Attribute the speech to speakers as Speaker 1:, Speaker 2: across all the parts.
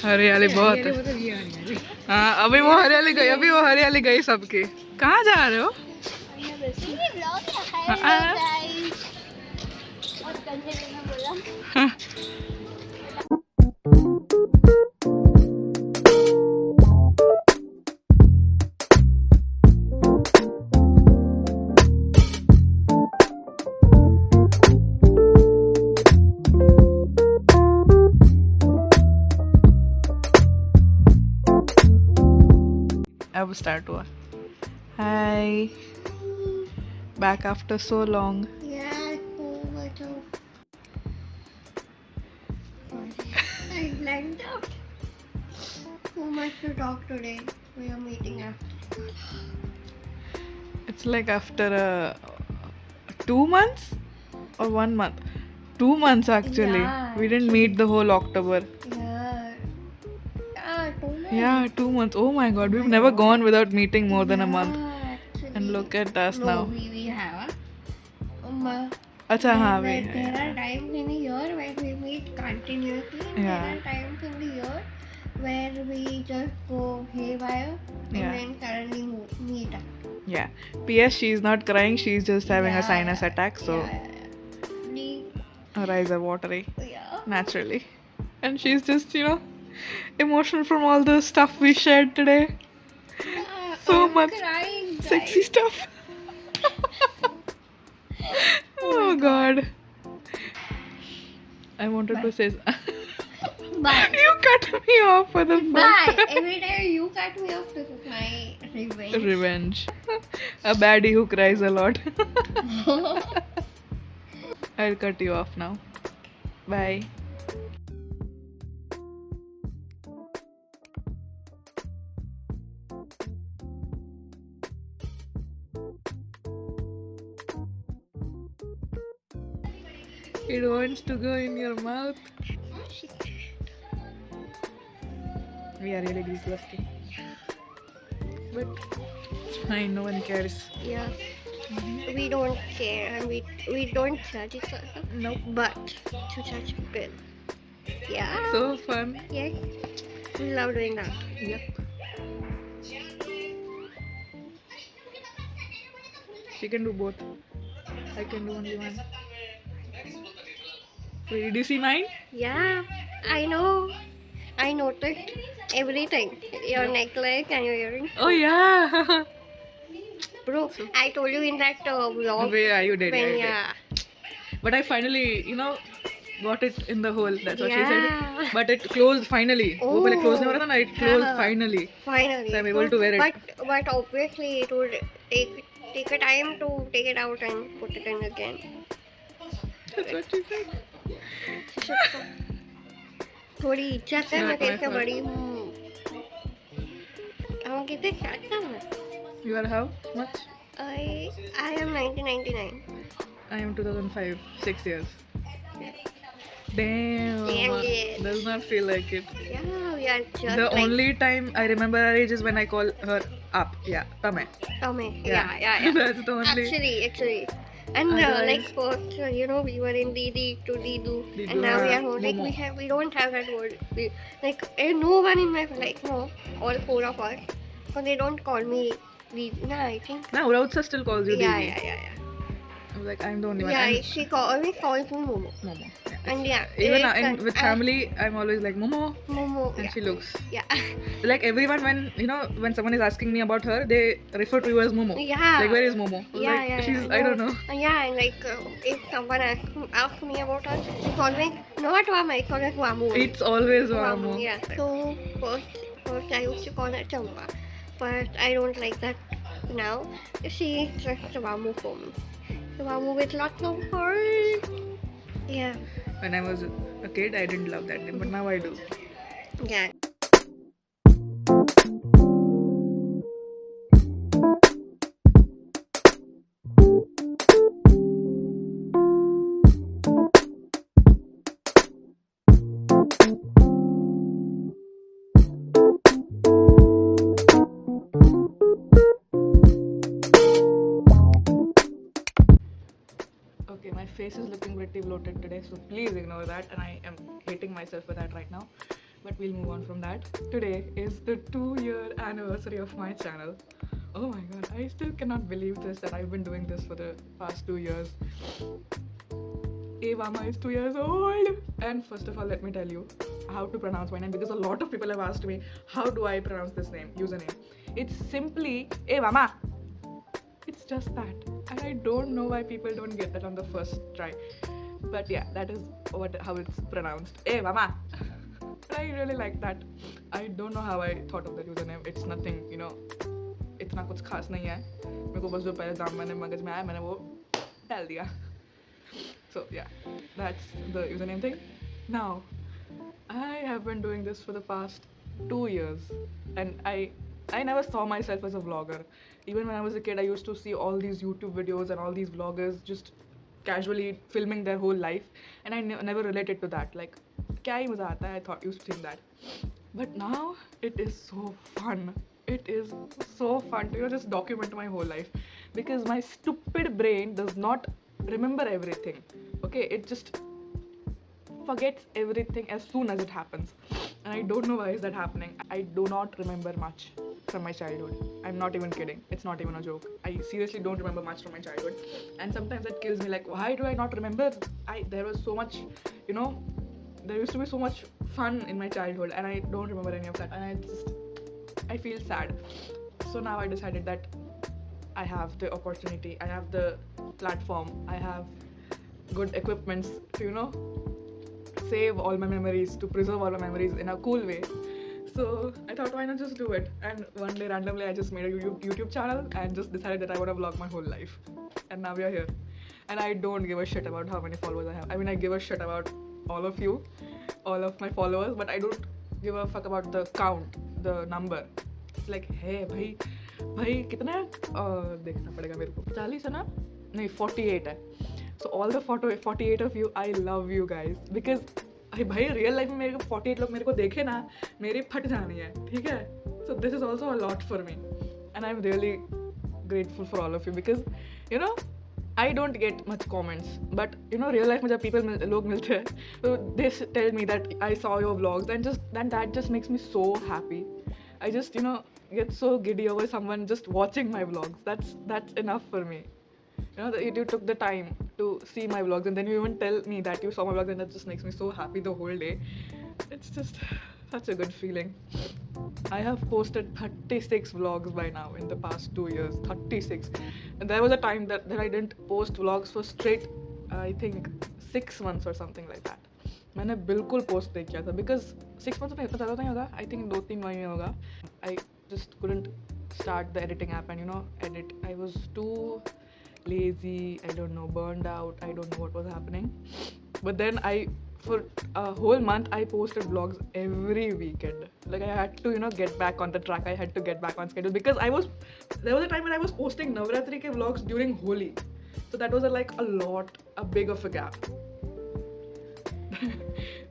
Speaker 1: हरियाली बहुत है। हाँ अभी वो हरियाली गई, अभी वो हरियाली गई सबकी। कहाँ जा रहे हो? अब स्टार्ट हुआ। Hi, back after so long.
Speaker 2: I blanked out. Too much to talk today. We are meeting after.
Speaker 1: It's like after 2 months or 1 month. 2 months actually.
Speaker 2: Yeah,
Speaker 1: We didn't meet the whole October.
Speaker 2: Yeah. Yeah, 2 months.
Speaker 1: Yeah, 2 months. Oh my god, we've never gone without meeting more than a month.
Speaker 2: Actually,
Speaker 1: And look at us
Speaker 2: no,
Speaker 1: now.
Speaker 2: we have.
Speaker 1: Acha, हाँ we
Speaker 2: There are times in a year where we meet continuously. And
Speaker 1: Yeah.
Speaker 2: There are times in the year where we just go haywire and
Speaker 1: Yeah.
Speaker 2: then suddenly meet up.
Speaker 1: Yeah. P.S. She's not crying. She's just having a
Speaker 2: Yeah,
Speaker 1: sinus attack. So
Speaker 2: yeah.
Speaker 1: her eyes are watery
Speaker 2: Yeah.
Speaker 1: naturally. And she's just, emotional from all the stuff we shared today.
Speaker 2: Yeah,
Speaker 1: So
Speaker 2: I'm
Speaker 1: much
Speaker 2: crying, guys.
Speaker 1: Sexy stuff. Oh god. I wanted to say.
Speaker 2: Bye.
Speaker 1: You cut me off for the first
Speaker 2: Bye.
Speaker 1: time.
Speaker 2: Every time you cut me off, this is my revenge.
Speaker 1: Revenge. A baddie who cries a lot. I'll cut you off now. Bye. It wants to go in your mouth. We are really disgusting. But it's fine, no one cares.
Speaker 2: Yeah. We don't care and we don't judge each other.
Speaker 1: Nope.
Speaker 2: But to judge people. Yeah.
Speaker 1: So fun.
Speaker 2: Yes. We love doing that.
Speaker 1: Yep. She can do both. I can do only one. Wait, did you see mine?
Speaker 2: Yeah. I know. I noticed everything. Your necklace and your earrings.
Speaker 1: Oh yeah.
Speaker 2: Bro, I told you in that vlog.
Speaker 1: Yeah, you did.
Speaker 2: When,
Speaker 1: Yeah, you did.
Speaker 2: yeah.
Speaker 1: But I finally, got it in the hole. That's what she
Speaker 2: Yeah.
Speaker 1: said. But it closed finally. वो पहले close नहीं हो रहा था ना, it closed
Speaker 2: Yeah.
Speaker 1: finally.
Speaker 2: Finally.
Speaker 1: So I'm able to wear it.
Speaker 2: But obviously it would take a time to take it out and put it in again.
Speaker 1: That's what she said.
Speaker 2: थोड़ी इज्जत है, मैं
Speaker 1: Not my
Speaker 2: तेरे से
Speaker 1: fault.
Speaker 2: बड़ी हूँ. हम कितने साल का हूँ?
Speaker 1: You are how much?
Speaker 2: I am 1999.
Speaker 1: I am 2005. 6 years. Damn.
Speaker 2: Damn.
Speaker 1: Does not feel like it.
Speaker 2: Yeah, we are just
Speaker 1: The
Speaker 2: like
Speaker 1: only time I remember her age is when I call her up. Yeah, Tame.
Speaker 2: Tommy. Yeah.
Speaker 1: That's the only.
Speaker 2: Actually. And
Speaker 1: Otherwise-
Speaker 2: like first, we were in Didi to Didu,
Speaker 1: Didu,
Speaker 2: and now we are
Speaker 1: yeah,
Speaker 2: home. Like
Speaker 1: Momo.
Speaker 2: we don't have that word. No one in my no, all four of us. So they don't call me Didu. Nah, I think.
Speaker 1: No, Rautsa still calls you
Speaker 2: Yeah.
Speaker 1: Didi. I'm like, I'm the only one.
Speaker 2: Yeah,
Speaker 1: And
Speaker 2: she always calls me Momo.
Speaker 1: Momo.
Speaker 2: And yeah,
Speaker 1: Even
Speaker 2: it's,
Speaker 1: with family, I'm always like Momo,
Speaker 2: Momo.
Speaker 1: and
Speaker 2: Yeah.
Speaker 1: she looks
Speaker 2: Yeah.
Speaker 1: like everyone. When someone is asking me about her, they refer to you as Momo.
Speaker 2: Yeah.
Speaker 1: Like, where is Momo? I was like, she's I don't know.
Speaker 2: Yeah, and like if someone asks me about her, it's always not Wama, it's always Wamu.
Speaker 1: It's always Momo.
Speaker 2: Yeah. So first I used to call her Chamba, but I don't like that now. She is just Wamu for me. Wamu with lots of heart. Yeah.
Speaker 1: When I was a kid, I didn't love that name, but now I do.
Speaker 2: Yeah.
Speaker 1: face is looking pretty bloated today, so please ignore that, and I am hating myself for that right now. But we'll move on from that. Today is the 2-year anniversary of my channel. Oh my god, I still cannot believe this, that I've been doing this for the past 2 years. Evama is 2 years old. And first of all, let me tell you how to pronounce my name, because a lot of people have asked me, how do I pronounce this name, username? It's simply Evama. It's just that. And I don't know why people don't get that on the first try. But yeah, that is how it's pronounced. Evama. I really like that. I don't know how I thought of the username. It's nothing, you know, इतना कुछ खास नहीं है. मेरे को बस जो पहले दाम मैंने मगज में आया मैंने वो डाल दिया. So yeah, that's the username thing. Now, I have been doing this for the past 2 years, and I never saw myself as a vlogger. Even when I was a kid, I used to see all these YouTube videos and all these vloggers just casually filming their whole life, and I never related to that. Like, क्या ही मज़ा आता है? I thought, used to think that. But now it is so fun. It is so fun to just document my whole life, because my stupid brain does not remember everything. Okay, it just forgets everything as soon as it happens, and I don't know why is that happening. I do not remember much from my childhood. I'm not even kidding. It's not even a joke. I seriously don't remember much from my childhood, and sometimes that kills me. Like, why do I not remember? There was so much, you know, there used to be so much fun in my childhood, and I don't remember any of that, and I feel sad. So now I decided that I have the opportunity, I have the platform, I have good equipments to, you know, save all my memories, to preserve all my memories in a cool way. So I thought, why not just do it? And one day randomly I just made a YouTube channel and just decided that I want to vlog my whole life. And now we are here. And I don't give a shit about how many followers I have. I mean, I give a shit about all of you, all of my followers, but I don't give a fuck about the count, the number. It's like, hey भाई कितना है? देखना पड़ेगा मेरे को. 40 है ना? नहीं, 48 है. So all the 48 of you, I love you guys, because भाई रियल लाइफ में मेरे को 48 लोग मेरे को देखे ना, मेरी फट जानी है, ठीक है? So this is also a lot for me, and I'm really grateful for all of you, because you know, I don't get much comments, but you know, real life में जब लोग मिलते हैं, so they tell me that I saw your vlogs, and that just makes me so happy. I just, you know, get so giddy over someone just watching my vlogs. That's enough for me. You know, that you took the time to see my vlogs, and then you even tell me that you saw my vlogs, and that just makes me so happy the whole day. It's just such a good feeling. I have posted 36 vlogs by now in the past 2 years. 36. And there was a time that I didn't post vlogs for straight, I think, 6 months or something like that. मैंने बिल्कुल post नहीं किया था, because 6 months में इतना ज़्यादा नहीं होगा, आई थिंक 2-3 महीने होगा. I just couldn't start the editing app and, you know, edit. I was too lazy, I don't know, burned out, I don't know what was happening. But then for a whole month, I posted vlogs every weekend. Like, I had to, you know, get back on the track. I had to get back on schedule, because there was a time when I was posting Navratri ke vlogs during Holi. So that was a big of a gap.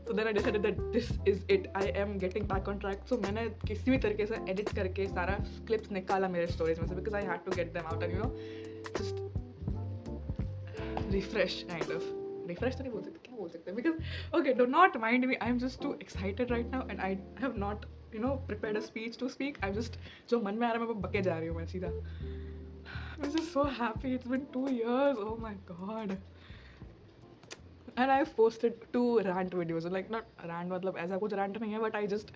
Speaker 1: So then I decided that this is it. I am getting back on track. So मैंने किसी भी तरीके से edit करके सारा clips निकाला मेरे stories में से, because I had to get them out and, you know, just refresh kind of. Refresh तो नहीं बोल सकते, क्या बोल सकते हैं? Because, okay, do not mind me. I'm just too excited right now, and I have not, you know, prepared a speech to speak. I'm just, जो मन में आ रहा है मैं वो बके जा रही हूँ मैं सीधा. I'm just so happy. It's been 2 years. Oh my god. And I've posted 2 rant videos. Like, not rant मतलब ऐसा कुछ rant नहीं है, but I just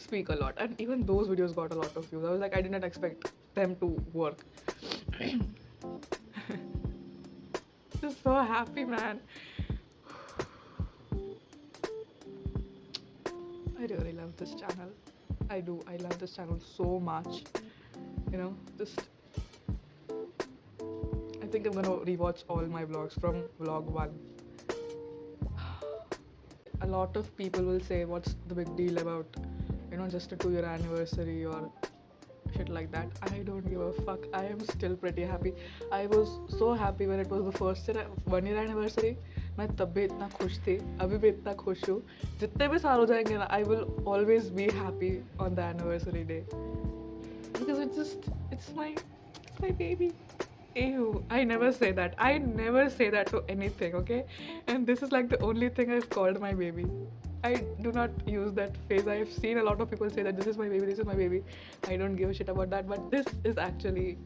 Speaker 1: speak a lot, and even those videos got a lot of views. I was like, I didn't expect them to work. Just so happy, man. I really love this channel. I do. I love this channel so much. You know, just I think I'm gonna rewatch all my vlogs from vlog 1. A lot of people will say, what's the big deal about, you know, just a 2-year anniversary or shit like that. I don't give a fuck. I am still pretty happy. I was so happy when it was the first 1-year anniversary. मैं तब भी इतना खुश थी, अभी भी इतना खुश हूँ. जितने भी साल हो जाएंगे ना, I will always be happy on the anniversary day, because it's my baby. Ew, I never say that. I never say that to anything, okay? And this is like the only thing I've called my baby. I do not use that phrase. I've seen a lot of people say that this is my baby, this is my baby. I don't give a shit about that, but this is actually,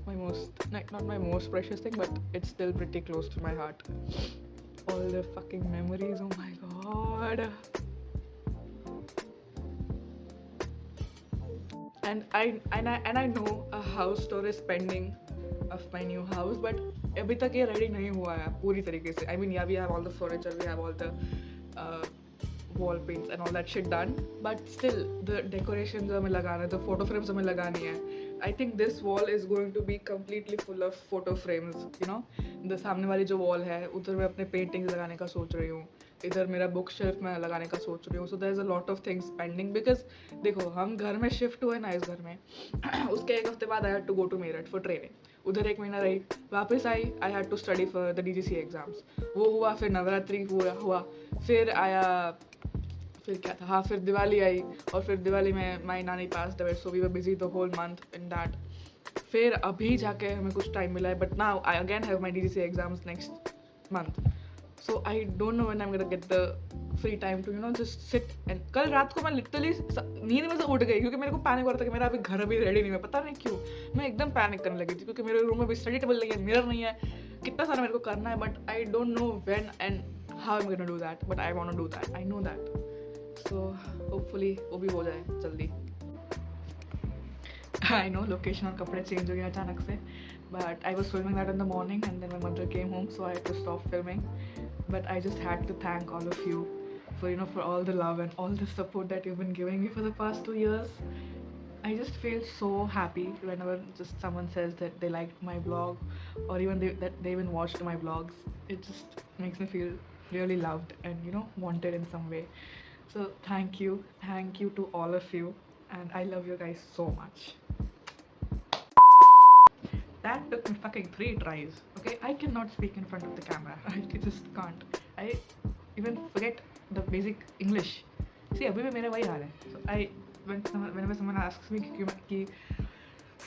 Speaker 1: my most, like, not my most precious thing, but it's still pretty close to my heart. All the fucking memories, oh my god. And I know a house tour is pending of my new house, but अभी तक ये ready नहीं हुआ है पूरी तरीके से. I mean, yeah, we have all the furniture, we have all the uh, wall paints and all that shit done, but still the decorations हमें लगाना है, the photo frames हमें लगानी है. I think this wall is going to be completely full of photo frames, the सामने वाली जो wall है उधर मैं अपने paintings लगाने का सोच रही हूँ, इधर मेरा बुक शेल्फ में लगाने का सोच रही हूँ. So there is a lot of things pending because देखो हम घर में शिफ्ट हुए ना इस घर में उसके एक हफ्ते बाद I had to go to Meerut for training. उधर एक महीना रही, वापस I had to study for the DGC exams. वो हुआ, फिर नवरात्रि हुआ, फिर आया, फिर क्या था, हाँ फिर दिवाली आई, और फिर दिवाली में माई नानी pass away, so we were busy the whole month in that. फिर अभी जाके हमें कुछ टाइम मिला है, but now I again have my DGC exams next month. So I don't know when I'm gonna get the free time to just sit. and कल रात को मैं लिटरली नींद में से उठ गई क्योंकि मेरे को पैनिक हो रहा था कि मेरा अभी घर अभी रेडी नहीं है. पता नहीं क्यों मैं एकदम पैनिक करने लगी थी क्योंकि मेरे रूम में भी स्टडी टेबल नहीं है, मिरर नहीं है, कितना सारा मेरे को करना है, but I don't know when and how I am gonna do that, but I want to do that, I know that. So hopefully वो भी हो जाए जल्दी. I know लोकेशन और कपड़े चेंज हो गया अचानक से, but I was filming that in the morning and then my mother came home, so I had to stop filming. But I just had to thank all of you for for all the love and all the support that you've been giving me for the past 2 years. I just feel so happy whenever just someone says that they liked my vlog, or even that they even watched my vlogs. It just makes me feel really loved and wanted in some way. So thank you to all of you, and I love you guys so much. That took me fucking 3 tries. Okay, I cannot speak in front of the camera. I just can't. I even forget the basic English. See, अभी भी मेरा वही हाल है. So whenever someone asks me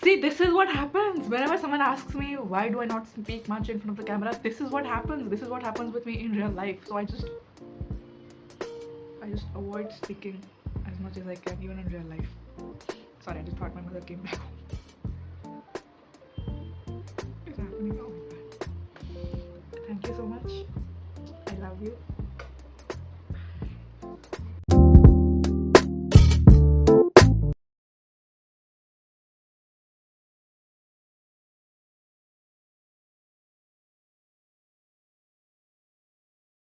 Speaker 1: see, this is what happens. Whenever someone asks me why do I not speak much in front of the camera, this is what happens. This is what happens with me in real life. So I just avoid speaking as much as I can, even in real life. Sorry, I just thought my mother came back home.